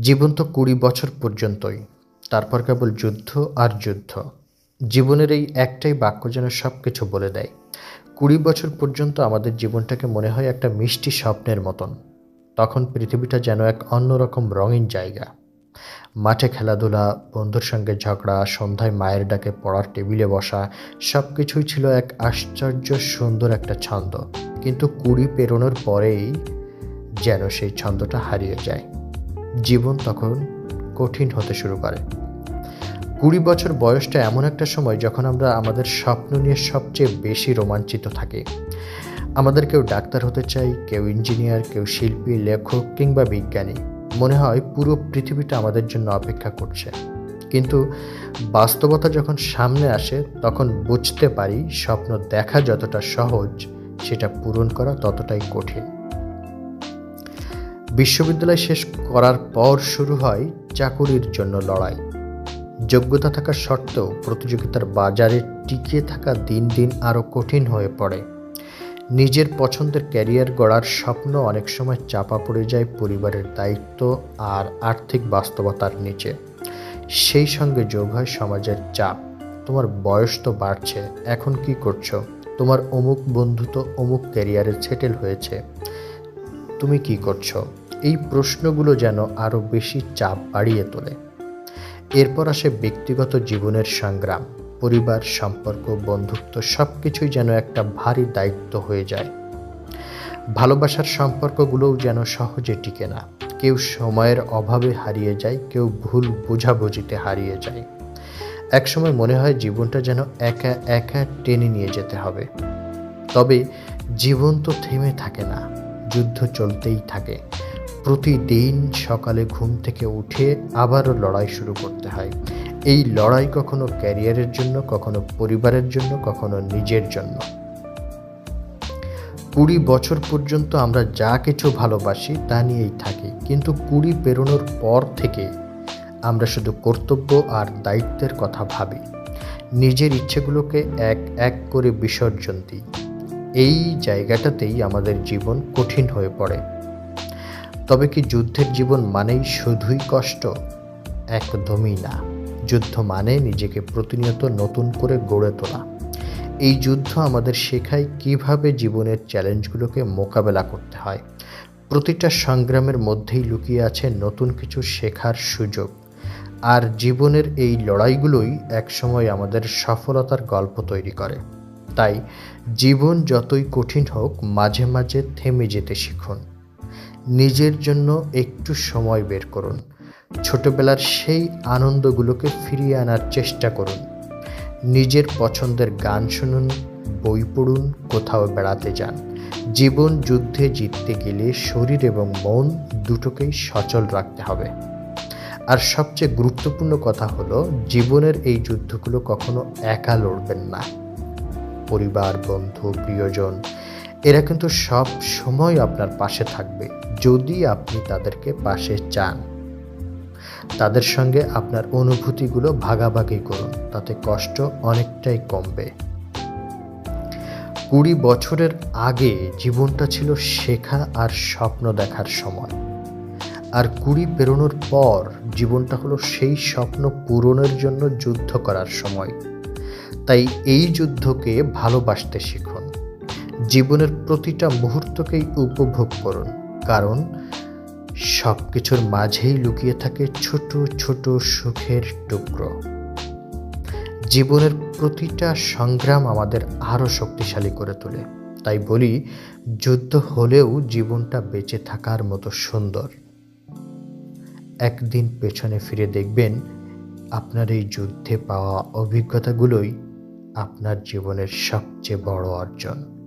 জীবন তো ২০ বছর পর্যন্তই। তারপর কেবল যুদ্ধ আর যুদ্ধ। জীবনের এই একটাই বাক্য যেন সবকিছু বলে দেয়। ২০ বছর পর্যন্ত আমাদের জীবনটাকে মনে হয় একটা মিষ্টি স্বপ্নের মতন। তখন পৃথিবীটা যেন এক অন্যরকম রঙিন জায়গা। মাঠে খেলাধুলা, বন্ধুর সঙ্গে ঝগড়া, সন্ধ্যায় মায়ের ডাকে পড়ার টেবিলে বসা, সবকিছুই ছিল এক আশ্চর্য সুন্দর একটা ছন্দ। কিন্তু ২০ পেরোনোর পরেই যেন সেই ছন্দটা হারিয়ে যায়। জীবন তখন কঠিন হতে শুরু করে। ২০ বছর বয়সটা এমন একটা সময় যখন আমরা আমাদের স্বপ্ন নিয়ে সবচেয়ে বেশি রোমাঞ্চিত থাকি। আমাদের কেউ ডাক্তার হতে চাই, কেউ ইঞ্জিনিয়ার, কেউ শিল্পী, লেখক কিংবা বিজ্ঞানী। মনে হয় পুরো পৃথিবীটা আমাদের জন্য অপেক্ষা করছে। কিন্তু বাস্তবতা যখন সামনে আসে তখন বুঝতে পারি স্বপ্ন দেখা যতটা সহজ, সেটা পূরণ করা ততটাই কঠিন। বিশ্ববিদ্যালয় শেষ করার পর শুরু হয় চাকুরির জন্য লড়াই। যোগ্যতা থাকা সত্ত্বেও প্রতিযোগিতার বাজারে টিকিয়ে থাকা দিন দিন আরও কঠিন হয়ে পড়ে। নিজের পছন্দের ক্যারিয়ার গড়ার স্বপ্ন অনেক সময় চাপা পড়ে যায় পরিবারের দায়িত্ব আর আর্থিক বাস্তবতার নিচে। সেই সঙ্গে যোগ হয় সমাজের চাপ। তোমার বয়স তো বাড়ছে, এখন কি করছো? তোমার অমুক বন্ধু তো অমুক ক্যারিয়ারে সেটেল হয়েছে, তুমি কি করছো? এই প্রশ্নগুলো যেন আরও বেশি চাপ বাড়িয়ে তোলে। এরপর আসে ব্যক্তিগত জীবনের সংগ্রাম। পরিবার, সম্পর্ক, বন্ধুত্ব সবকিছুই যেন একটা ভারী দায়িত্ব হয়ে যায়। ভালোবাসার সম্পর্কগুলোও যেন সহজে টিকে না। কেউ সময়ের অভাবে হারিয়ে যায়, কেউ ভুল বোঝাবুঝিতে হারিয়ে যায়। একসময় মনে হয় জীবনটা যেন একা একা টেনে নিয়ে যেতে হবে। তবে জীবন তো থেমে থাকে না, যুদ্ধ চলতেই থাকে। প্রতিদিন সকালে ঘুম থেকে উঠে আবারও লড়াই শুরু করতে হয়। এই লড়াই কখনো ক্যারিয়ারের জন্য, কখনো পরিবারের জন্য, কখনো নিজের জন্য। ২০ বছর পর্যন্ত আমরা যা কিছু ভালোবাসি তা নিয়েই থাকি, কিন্তু ২০ পেরোনোর পর থেকে আমরা শুধু কর্তব্য আর দায়িত্বের কথা ভাবি। নিজের ইচ্ছেগুলোকে এক এক করে বিসর্জন দিই। এই জায়গাটাতেই আমাদের জীবন কঠিন হয়ে পড়ে। তবে কি যুদ্ধের জীবন মানেই শুধুই কষ্ট? একদমই না। যুদ্ধ মানে নিজেকে প্রতিনিয়ত নতুন করে গড়ে তোলা। এই যুদ্ধ আমাদের শেখায় কিভাবে জীবনের চ্যালেঞ্জগুলোকে মোকাবেলা করতে হয়। প্রতিটা সংগ্রামের মধ্যেই লুকিয়ে আছে নতুন কিছু শেখার সুযোগ। আর জীবনের এই লড়াইগুলোই একসময় আমাদের সফলতার গল্প তৈরি করে। তাই জীবন যতই কঠিন হোক, মাঝে মাঝে থেমে যেতে শিখুন। নিজের জন্য একটু সময় বের করুন। ছোটবেলার সেই আনন্দগুলোকে ফিরিয়ে আনার চেষ্টা করুন। নিজের পছন্দের গান শুনুন, বই পড়ুন, কোথাও বেড়াতে যান। জীবন যুদ্ধে জিততে গেলে শরীর এবং মন দুটোকেই সচল রাখতে হবে। আর সবচেয়ে গুরুত্বপূর্ণ কথা হলো, জীবনের এই যুদ্ধগুলো কখনো একা লড়বেন না। পরিবার, বন্ধু, প্রিয়জন এরা কিন্তু সব সময় আপনার পাশে থাকবে, যদি আপনি তাদেরকে পাশে চান। তাদের সঙ্গে আপনার অনুভূতিগুলো ভাগাভাগি করুন, তাতে কষ্ট অনেকটাই কমবে। ২০ বছরের আগে জীবনটা ছিল শেখা আর স্বপ্ন দেখার সময়। আর ২০ পেরোনোর পর জীবনটা হলো সেই স্বপ্ন পূরণের জন্য যুদ্ধ করার সময়। তাই এই যুদ্ধকে ভালোবাসতে শিখুন। জীবনের প্রতিটা মুহূর্তকেই উপভোগ করুন, কারণ সব কিছুর মাঝেই লুকিয়ে থাকে ছোট ছোট সুখের টুকরো। জীবনের প্রতিটা সংগ্রাম আমাদের আরও শক্তিশালী করে তোলে। তাই বলি, যুদ্ধ হলেও জীবনটা বেঁচে থাকার মতো সুন্দর। একদিন পেছনে ফিরে দেখবেন, আপনার এই যুদ্ধে পাওয়া অভিজ্ঞতাগুলোই আপনার জীবনের সবচেয়ে বড় অর্জন।